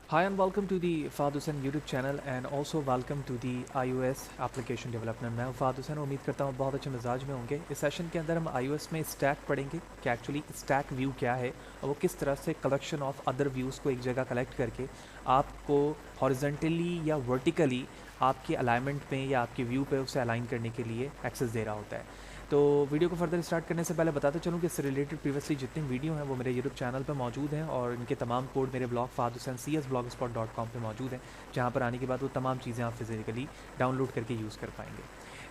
Hi and welcome to the Fahad Hussain YouTube channel and also welcome to the iOS application development। मैं फहाद हुसैन, उम्मीद करता हूँ बहुत अच्छे मिजाज में होंगे। इस सेशन के अंदर हम iOS में स्टैक पढ़ेंगे कि एक्चुअली स्टैक व्यू क्या है और वो किस तरह से कलेक्शन ऑफ अदर व्यूज़ को एक जगह कलेक्ट करके आपको हॉरिजेंटली या वर्टिकली आपके अलाइनमेंट में या आपके व्यू पे उसे अलाइन करने के लिए एक्सेस दे रहा होता है। तो वीडियो को फर्दर स्टार्ट करने से पहले बताते चलूँ कि इससे रिलेटेड प्रीवियसली जितनी वीडियो हैं वो मेरे यूट्यूब चैनल पर मौजूद हैं और इनके तमाम कोड मेरे ब्लॉग fahadhussain.cs.blogspot.com पे मौजूद हैं, जहाँ पर आने के बाद वो तमाम चीज़ें आप फिजिकली डाउनलोड करके यूज़ कर पाएंगे।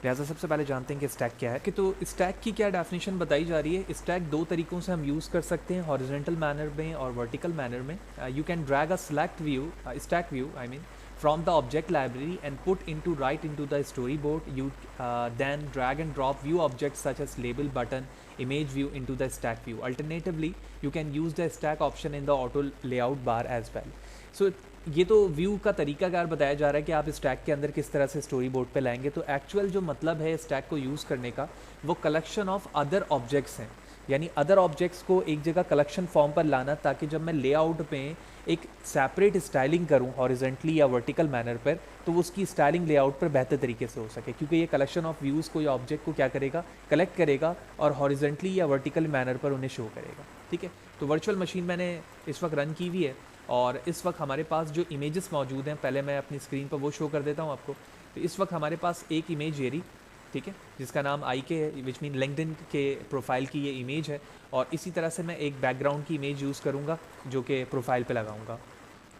लिहाजा सबसे पहले जानते हैं कि स्टैक क्या है। कि तो स्टैक की क्या डेफिनेशन बताई जा रही है। स्टैक दो तरीक़ों से हम यूज़ कर सकते हैं, हॉरिजॉन्टल मैनर में और वर्टिकल मैनर में। You can drag a select view, stack view I mean, from the object library and put into right into the storyboard. You then drag and drop view objects such as label, button, image view into the stack view. Alternatively, you can use the stack option in the auto layout bar as well. So ये तो view का तरीकाकार बताया जा रहा है कि आप स्टैक के अंदर किस तरह से स्टोरी बोर्ड पर लाएंगे। तो एक्चुअल जो मतलब है स्टैक को यूज़ करने का वो कलेक्शन ऑफ अदर ऑब्जेक्ट्स हैं, यानी अदर ऑब्जेक्ट्स को एक जगह कलेक्शन फॉर्म पर लाना, ताकि जब मैं लेआउट पे एक सेपरेट स्टाइलिंग करूं हॉरिजेंटली या वर्टिकल मैनर पर, तो उसकी स्टाइलिंग लेआउट पर बेहतर तरीके से हो सके, क्योंकि ये कलेक्शन ऑफ व्यूज़ को या ऑब्जेक्ट को क्या करेगा, कलेक्ट करेगा और हॉरिजेंटली या वर्टिकल मैनर पर उन्हें शो करेगा। ठीक है, तो वर्चुअल मशीन मैंने इस वक्त रन की हुई है और इस वक्त हमारे पास जो इमेजेस मौजूद हैं, पहले मैं अपनी स्क्रीन पर वो शो कर देता हूँ आपको। तो इस वक्त हमारे पास एक इमेज ये रही, ठीक है, जिसका नाम आई के है, विच मीन लिंक्डइन के प्रोफाइल की ये इमेज है। और इसी तरह से मैं एक बैकग्राउंड की इमेज यूज़ करूँगा जो कि प्रोफाइल पे लगाऊंगा।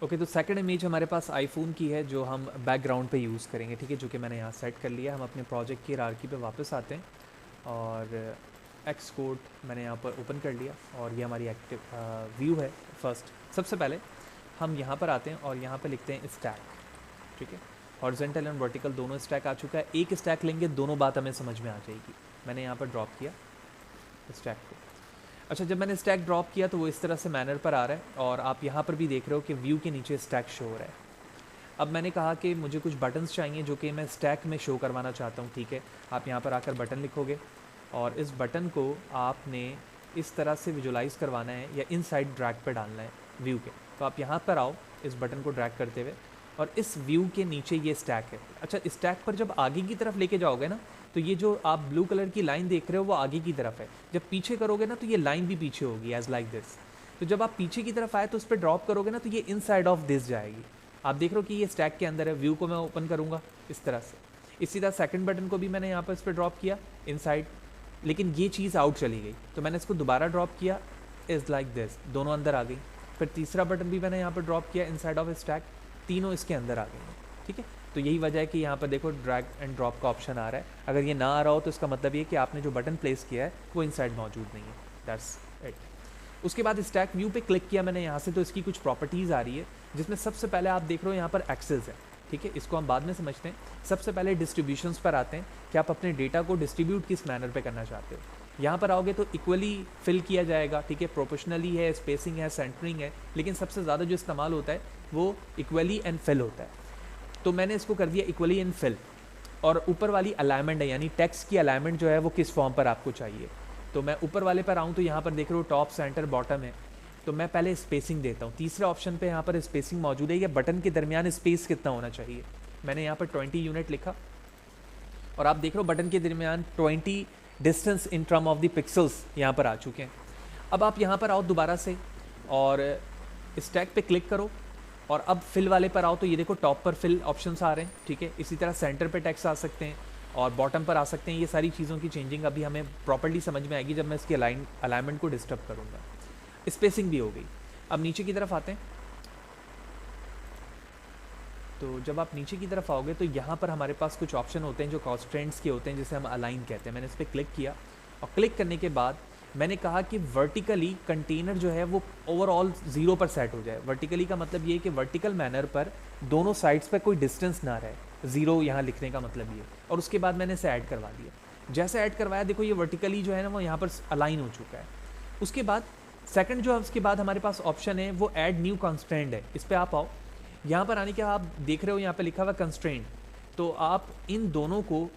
ओके, तो सेकंड इमेज हमारे पास आईफोन की है जो हम बैकग्राउंड पे यूज़ करेंगे। ठीक है, जो कि मैंने यहाँ सेट कर लिया। हम अपने प्रोजेक्ट की हायरार्की पे वापस आते हैं और एक्स कोड मैंने यहाँ पर ओपन कर लिया और ये हमारी एक्टिव व्यू है। फर्स्ट सबसे पहले हम यहाँ पर आते हैं और यहाँ पर लिखते हैं स्टैक। ठीक है, हॉरिजॉन्टल एंड वर्टिकल दोनों स्टैक आ चुका है। एक स्टैक लेंगे, दोनों बात हमें समझ में आ जाएगी। मैंने यहाँ पर ड्रॉप किया स्टैक को। अच्छा, जब मैंने स्टैक ड्रॉप किया तो वो इस तरह से मैनर पर आ रहा है और आप यहाँ पर भी देख रहे हो कि व्यू के नीचे स्टैक शो हो रहा है। अब मैंने कहा कि मुझे कुछ बटन्स चाहिए जो कि मैं स्टैक में शो करवाना चाहता हूँ। ठीक है, आप यहाँ पर आकर बटन लिखोगे और इस बटन को आपने इस तरह से विजुलाइज़ करवाना है या इनसाइड ड्रैग पर डालना है व्यू के। तो आप यहाँ पर आओ इस बटन को ड्रैग करते हुए और इस व्यू के नीचे ये स्टैक है। अच्छा, स्टैक पर जब आगे की तरफ लेके जाओगे ना, तो ये जो आप ब्लू कलर की लाइन देख रहे हो वो आगे की तरफ है। जब पीछे करोगे ना तो ये लाइन भी पीछे होगी, एज लाइक दिस। तो जब आप पीछे की तरफ आए तो उस पर ड्रॉप करोगे ना तो ये इनसाइड ऑफ दिस जाएगी। आप देख रहे हो कि ये स्टैक के अंदर है। व्यू को मैं ओपन करूँगा इस तरह से। इसी तरह सेकंड बटन को भी मैंने यहाँ पर इस पर ड्रॉप किया इनसाइड, लेकिन ये चीज़ आउट चली गई। तो मैंने इसको दोबारा ड्रॉप किया, इज़ लाइक दिस, दोनों अंदर आ गई। फिर तीसरा बटन भी मैंने यहाँ पर ड्रॉप किया इनसाइड ऑफ स्टैक, तीनों इसके अंदर आ गए हैं। ठीक है, तो यही वजह है कि यहाँ पर देखो ड्रैग एंड ड्रॉप का ऑप्शन आ रहा है। अगर ये ना आ रहा हो तो इसका मतलब ये कि आपने जो बटन प्लेस किया है वो इनसाइड मौजूद नहीं है। That's it. उसके बाद स्टैक व्यू पे क्लिक किया मैंने यहाँ से, तो इसकी कुछ प्रॉपर्टीज़ आ रही है, जिसमें सबसे पहले आप देख रहे हो यहाँ पर एक्सेस है। ठीक है, इसको हम बाद में समझते हैं। सबसे पहले डिस्ट्रीब्यूशंस पर आते हैं कि आप अपने डेटा को डिस्ट्रीब्यूट किस मैनर पे करना चाहते हो। यहाँ पर आओगे तो इक्वली फिल किया जाएगा। ठीक है, प्रोपोर्शनली है, स्पेसिंग है, सेंटरिंग है, लेकिन सबसे ज़्यादा जो इस्तेमाल होता है वो इक्वली एंड फिल होता है। तो मैंने इसको कर दिया इक्वली एंड फिल। और ऊपर वाली अलाइनमेंट है, यानी टेक्स्ट की अलाइनमेंट जो है वो किस फॉर्म पर आपको चाहिए। तो मैं ऊपर वाले पर आऊँ तो यहाँ पर देख रहे हो टॉप, सेंटर, बॉटम है। तो मैं पहले स्पेसिंग देता हूँ। तीसरे ऑप्शन पे यहाँ पर स्पेसिंग मौजूद है, या बटन के दरमियान स्पेस कितना होना चाहिए। मैंने यहाँ पर 20 यूनिट लिखा और आप देख रहे हो बटन के दरमियान 20 distance in term of the pixels यहाँ पर आ चुके हैं। अब आप यहाँ पर आओ दोबारा से और स्टैक पे क्लिक करो और अब फिल वाले पर आओ तो ये देखो टॉप पर फिल ऑप्शंस आ रहे हैं। ठीक है, इसी तरह सेंटर पे टेक्स्ट आ सकते हैं और बॉटम पर आ सकते हैं। ये सारी चीज़ों की चेंजिंग अभी हमें प्रॉपर्ली समझ में आएगी जब मैं इसकी अलाइनमेंट को डिस्टर्ब करूँगा। स्पेसिंग भी हो गई। अब नीचे की तरफ आते हैं। तो जब आप नीचे की तरफ आओगे तो यहाँ पर हमारे पास कुछ ऑप्शन होते हैं जो कॉन्स्ट्रेंट्स के होते हैं, जिसे हम अलाइन कहते हैं। मैंने इस पर क्लिक किया और क्लिक करने के बाद मैंने कहा कि वर्टिकली कंटेनर जो है वो ओवरऑल 0 पर सेट हो जाए। वर्टिकली का मतलब ये है कि वर्टिकल मैनर पर दोनों साइड्स पर कोई डिस्टेंस ना रहे, 0 यहाँ लिखने का मतलब ये। और उसके बाद मैंने इसे ऐड करवा दिया। जैसे ऐड करवाया देखो ये वर्टिकली जो है ना वो यहाँ पर अलाइन हो चुका है। उसके बाद सेकंड जो है उसके बाद हमारे पास ऑप्शन है वो ऐड न्यू कंस्ट्रेंट है। इस पर आप आओ। यहाँ पर आने के आप देख रहे हो यहाँ पे लिखा हुआ कंस्ट्रेंट, तो आप इन दोनों को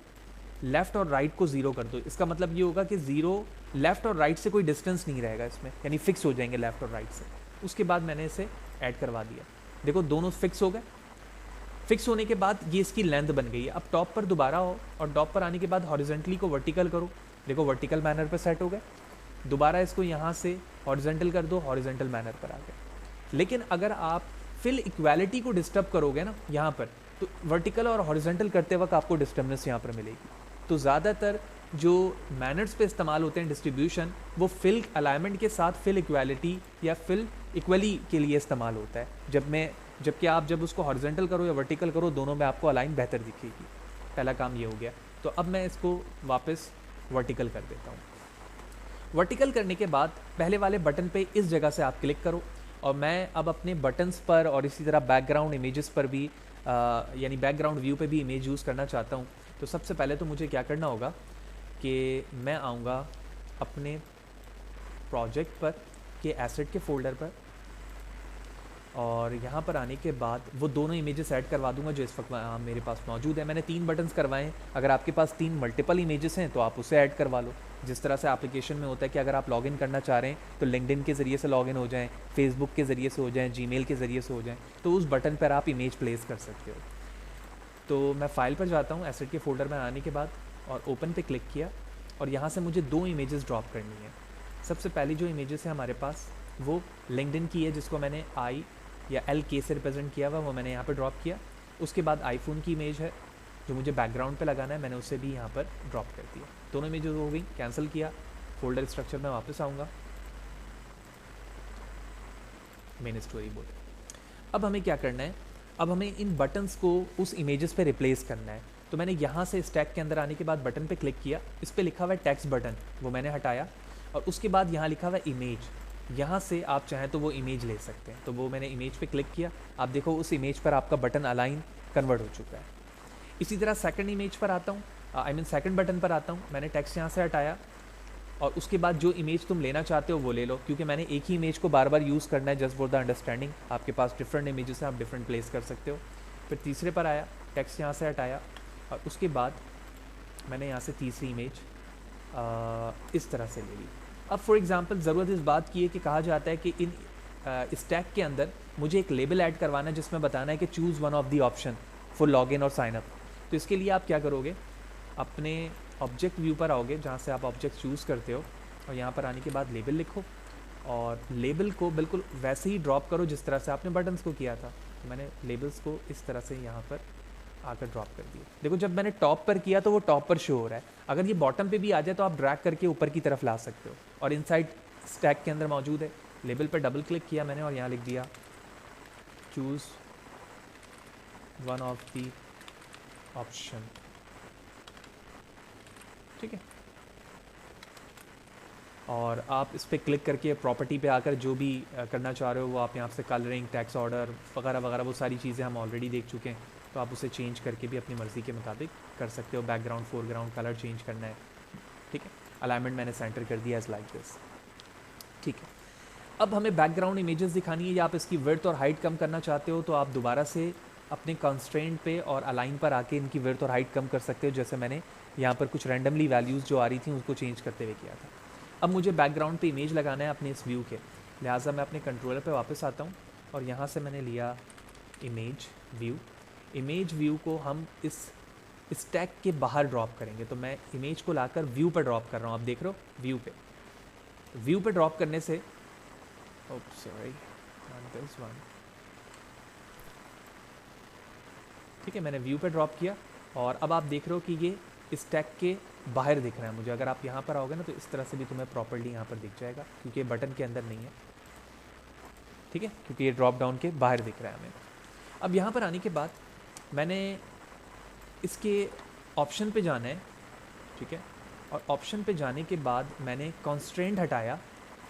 लेफ़्ट और राइट को 0 कर दो। इसका मतलब ये होगा कि 0 लेफ़्ट और राइट से कोई डिस्टेंस नहीं रहेगा इसमें, यानी फिक्स हो जाएंगे लेफ़्ट और राइट से। उसके बाद मैंने इसे ऐड करवा दिया। देखो दोनों फिक्स हो गए। फिक्स होने के बाद ये इसकी लेंथ बन गई है। अब टॉप पर दोबारा आओ और टॉप पर आने के बाद हॉरिजेंटली को वर्टिकल करो, देखो वर्टिकल मैनर पर सेट हो गए। दोबारा इसको यहाँ से हॉरिजेंटल कर दो, हॉरिजेंटल मैनर पर आ गए। लेकिन अगर आप फिल इक्वालिटी को डिस्टर्ब करोगे ना यहाँ पर, तो वर्टिकल और हॉरिजेंटल करते वक्त आपको डिस्टर्बेंस यहाँ पर मिलेगी। तो ज़्यादातर जो मैनर्स पे इस्तेमाल होते हैं डिस्ट्रीब्यूशन, वो फिल अलाइनमेंट के साथ फिल इक्वालिटी या फिल इक्वली के लिए इस्तेमाल होता है। जबकि आप जब उसको हॉरिजेंटल करो या वर्टिकल करो, दोनों में आपको अलाइन बेहतर दिखेगी। पहला काम ये हो गया। तो अब मैं इसको वापस वर्टिकल कर देता हूँ। वर्टिकल करने के बाद पहले वाले बटन पे इस जगह से आप क्लिक करो, और मैं अब अपने बटन्स पर और इसी तरह बैकग्राउंड इमेजेस पर भी यानी बैकग्राउंड व्यू पे भी इमेज यूज़ करना चाहता हूँ। तो सबसे पहले तो मुझे क्या करना होगा कि मैं आऊँगा अपने प्रोजेक्ट पर के एसेट के फोल्डर पर, और यहाँ पर आने के बाद वो दोनों इमेजेस ऐड करवा दूंगा जो इस वक्त मेरे पास मौजूद है। मैंने 3 बटन्स करवाए हैं। अगर आपके पास 3 मल्टीपल इमेजेस हैं तो आप उसे ऐड करवा लो। जिस तरह से एप्लीकेशन में होता है कि अगर आप लॉगिन करना चाह रहे हैं तो लिंक्डइन के ज़रिए से लॉगिन हो जाएं, फेसबुक के ज़रिए से हो जाएं, जीमेल के ज़रिए से हो जाएं, तो उस बटन पर आप इमेज प्लेस कर सकते हो। तो मैं फाइल पर जाता हूँ, एसेट के फोल्डर में आने के बाद, और ओपन पे क्लिक किया, और यहाँ से मुझे 2 इमेजेस ड्रॉप करनी है। सबसे पहली जो इमेजेस है हमारे पास वो लिंक्डइन की है, जिसको मैंने आई या LK से रिप्रेजेंट किया हुआ, वो मैंने यहाँ पर ड्रॉप किया। उसके बाद आईफोन की इमेज है जो मुझे बैकग्राउंड पे लगाना है, मैंने उसे भी यहाँ पर ड्रॉप कर दिया। दोनों इमेजेस हो गई, कैंसिल किया, फोल्डर स्ट्रक्चर में वापस आऊँगा, मेन स्टोरी बोर्ड। अब हमें क्या करना है, अब हमें इन बटन्स को उस इमेजेस पे रिप्लेस करना है। तो मैंने यहाँ से स्टैक के अंदर आने के बाद बटन पे क्लिक किया, इस पर लिखा हुआ है टेक्स्ट बटन, वो मैंने हटाया, और उसके बाद यहाँ लिखा हुआ है इमेज। यहाँ से आप चाहें तो वो इमेज ले सकते हैं, तो वो मैंने इमेज पे क्लिक किया। आप देखो उस इमेज पर आपका बटन अलाइन कन्वर्ट हो चुका है। इसी तरह सेकंड इमेज पर आता हूँ, सेकंड बटन पर आता हूँ, मैंने टेक्स्ट यहाँ से हटाया, और उसके बाद जो इमेज तुम लेना चाहते हो वो ले लो, क्योंकि मैंने एक ही इमेज को बार बार यूज़ करना है जस्ट फॉर द अंडरस्टैंडिंग। आपके पास डिफरेंट इमेजेस हैं, आप डिफरेंट प्लेस कर सकते हो। फिर तीसरे पर आया, टेक्स्ट यहाँ से हटाया, और उसके बाद मैंने यहाँ से तीसरी इमेज इस तरह से ले ली। अब फॉर एग्जांपल ज़रूरत इस बात की है कि कहा जाता है कि इन स्टैक के अंदर मुझे एक लेबल ऐड करवाना है जिसमें बताना है कि choose one of the option for login और साइन अप। तो इसके लिए आप क्या करोगे, अपने ऑब्जेक्ट व्यू पर आओगे जहाँ से आप ऑब्जेक्ट चूज़ करते हो, और यहाँ पर आने के बाद लेबल लिखो, और लेबल को बिल्कुल वैसे ही ड्रॉप करो जिस तरह से आपने बटन्स को किया था। तो मैंने लेबल्स को इस तरह से यहाँ पर आकर ड्रॉप कर दिया। देखो जब मैंने टॉप पर किया तो वो टॉप पर शो हो रहा है, अगर ये बॉटम पे भी आ जाए तो आप ड्रैग करके ऊपर की तरफ ला सकते हो, और इनसाइड स्टैक के अंदर मौजूद है। लेबल पर डबल क्लिक किया मैंने, और यहाँ लिख दिया choose one of the option, ठीक है। और आप इस पर क्लिक करके प्रॉपर्टी पे आकर जो भी करना चाह रहे हो वो आप यहाँ से कलरिंग, टैक्स ऑर्डर वगैरह वगैरह वो सारी चीज़ें हम ऑलरेडी देख चुके हैं, तो आप उसे चेंज करके भी अपनी मर्ज़ी के मुताबिक कर सकते हो। बैकग्राउंड, फोरग्राउंड, कलर चेंज करना है, ठीक है। अलाइनमेंट मैंने सेंटर कर दिया एज लाइक दिस, ठीक है। अब हमें बैकग्राउंड इमेजेस दिखानी है, या आप इसकी विड्थ और हाइट कम करना चाहते हो तो आप दोबारा से अपने कंस्ट्रेंट पे और अलाइन पर आके इनकी विड्थ और हाइट कम कर सकते हो। जैसे मैंने यहाँ पर कुछ रैंडमली वैल्यूज़ जो आ रही थी उसको चेंज करते हुए किया था। अब मुझे बैकग्राउंड पे इमेज लगाना है अपने इस व्यू के, लिहाजा मैं अपने कंट्रोलर पे वापस आता हूँ, और यहाँ से मैंने लिया इमेज व्यू। इमेज व्यू को हम इस स्टैक के बाहर ड्रॉप करेंगे, तो मैं इमेज को लाकर व्यू पर ड्रॉप कर रहा हूँ। आप देख रहे हो व्यू पे, व्यू पे ड्रॉप करने से सॉरी नॉट दिस वन, ठीक है, मैंने व्यू पे ड्रॉप किया, और अब आप देख रहे हो कि ये स्टैक के बाहर दिख रहा है मुझे। अगर आप यहाँ पर आओगे ना तो इस तरह से भी तुम्हें प्रॉपर्ली यहाँ पर दिख जाएगा, क्योंकि ये बटन के अंदर नहीं है, ठीक है, क्योंकि ये ड्रॉप डाउन के बाहर दिख रहा है हमें। अब यहाँ पर आने के बाद मैंने इसके ऑप्शन पे जाना है, ठीक है, और ऑप्शन पे जाने के बाद मैंने कंस्ट्रेंट हटाया,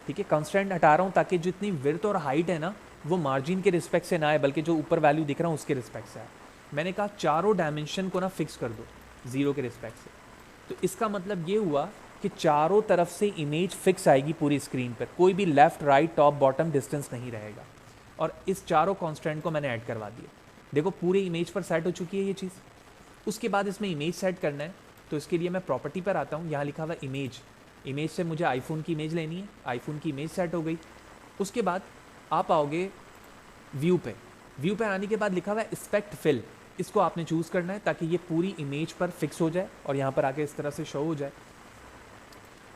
ठीक है। कंस्ट्रेंट हटा रहा हूँ ताकि जितनी विड्थ और हाइट है ना वो मार्जिन के रिस्पेक्ट से ना आए, बल्कि जो ऊपर वैल्यू दिख रहा हूँ उसके रिस्पेक्ट से आए। मैंने कहा चारों डायमेंशन को ना फिक्स कर दो 0 के रिस्पेक्ट से। तो इसका मतलब ये हुआ कि चारों तरफ से इमेज फिक्स आएगी पूरी स्क्रीन पर, कोई भी left, right, top, bottom distance नहीं रहेगा। और इस चारों कॉन्स्टेंट को मैंने ऐड करवा दिया। देखो पूरे इमेज पर सेट हो चुकी है ये चीज़। उसके बाद इसमें इमेज सेट करना है, तो इसके लिए मैं प्रॉपर्टी पर आता हूँ, यहाँ लिखा हुआ इमेज। इमेज से मुझे आईफोन की इमेज लेनी है, आईफोन की इमेज सेट हो गई। उसके बाद आप आओगे व्यू पे, व्यू पे आने के बाद लिखा हुआ है इंस्पेक्ट फिल, इसको आपने चूज़ करना है ताकि ये पूरी इमेज पर फिक्स हो जाए और यहाँ पर आके इस तरह से शो हो जाए।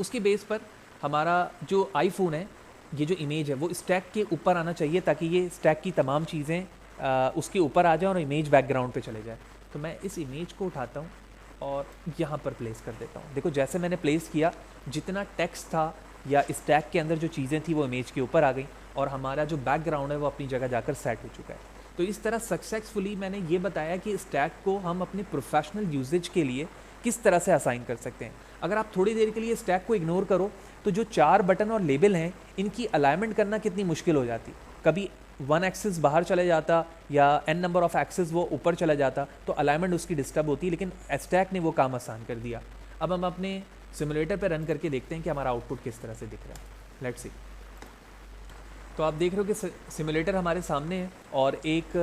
उसके बेस पर हमारा जो आईफोन है, ये जो इमेज है वो स्टैक के ऊपर आना चाहिए ताकि ये स्टैक की तमाम चीज़ें उसके ऊपर आ जाए और इमेज बैकग्राउंड पे चले जाए। तो मैं इस इमेज को उठाता हूँ और यहाँ पर प्लेस कर देता हूँ। देखो जैसे मैंने प्लेस किया, जितना टेक्स्ट था या स्टैक के अंदर जो चीज़ें थी वो इमेज के ऊपर आ गई और हमारा जो बैकग्राउंड है वो अपनी जगह जाकर सेट हो चुका है। तो इस तरह सक्सेसफुली मैंने ये बताया कि स्टैक को हम अपने प्रोफेशनल यूजेज के लिए किस तरह से असाइन कर सकते हैं। अगर आप थोड़ी देर के लिए स्टैक को इग्नोर करो तो जो 4 बटन और लेबल हैं इनकी अलाइनमेंट करना कितनी मुश्किल हो जाती। कभी 1 एक्सिस बाहर चले जाता या n नंबर ऑफ एक्सिस वो ऊपर चला जाता तो अलाइनमेंट उसकी डिस्टर्ब होती, लेकिन स्टैक ने वो काम आसान कर दिया। अब हम अपने सिमुलेटर पे रन करके देखते हैं कि हमारा आउटपुट किस तरह से दिख रहा है। Let's see. तो आप देख रहे हो कि सिमुलेटर हमारे सामने है और एक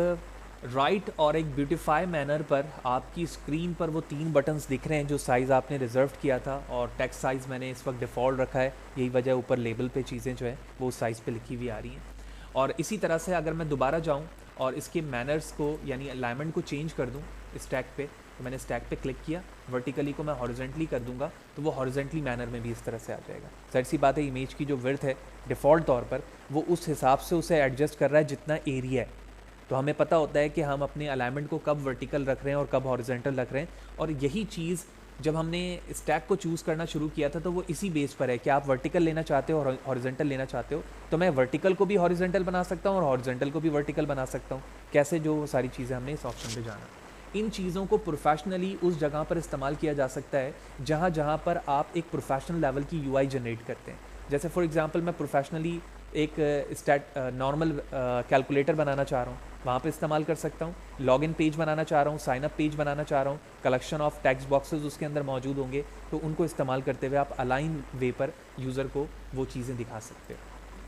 राइट और एक ब्यूटीफाई मैनर पर आपकी स्क्रीन पर वो 3 बटन्स दिख रहे हैं जो साइज़ आपने रिजर्व किया था, और टेक्स्ट साइज़ मैंने इस वक्त डिफ़ॉल्ट रखा है। यही वजह ऊपर लेबल पे चीज़ें जो है वो उस साइज़ पे लिखी हुई आ रही हैं। और इसी तरह से अगर मैं दोबारा जाऊँ और इसके मैनर्स को यानी अलाइनमेंट को चेंज कर दूँ स्टैक पे, तो मैंने स्टैक पे क्लिक किया, वर्टिकली को मैं हॉरिजेंटली कर दूंगा तो वो हॉरिजेंटली मैनर में भी इस तरह से आ जाएगा। जाहिर सी बात है इमेज की जो विड्थ है डिफ़ॉल्ट तौर पर वो उस हिसाब से उसे एडजस्ट कर रहा है जितना एरिया है। तो हमें पता होता है कि हम अपने अलाइनमेंट को कब वर्टिकल रख रहे हैं और कब हॉरिजेंटल रख रहे हैं, और यही चीज़ जब हमने स्टैक को चूज़ करना शुरू किया था तो वो इसी बेस पर है कि आप वर्टिकल लेना चाहते हो और हॉरिजेंटल लेना चाहते हो। तो मैं वर्टिकल को भी हॉरिजेंटल बना सकता हूँ और हॉरिजेंटल को भी वर्टिकल बना सकता हूँ। कैसे, जो सारी चीज़ें हमने इस ऑप्शन पे जाना। इन चीज़ों को प्रोफेशनली उस जगह पर इस्तेमाल किया जा सकता है जहाँ पर आप एक प्रोफेशनल लेवल की यूआई जनरेट करते हैं। जैसे फॉर एग्जांपल मैं प्रोफेशनली एक नॉर्मल कैलकुलेटर बनाना चाह रहा हूँ, वहाँ पे इस्तेमाल कर सकता हूँ। लॉगिन पेज बनाना चाह रहा हूँ, साइन अप पेज बनाना चाह रहा हूँ, कलेक्शन ऑफ टेक्स्ट बॉक्सेस उसके अंदर मौजूद होंगे, तो उनको इस्तेमाल करते हुए आप अलाइन वे पर यूज़र को वो चीज़ें दिखा सकते हो।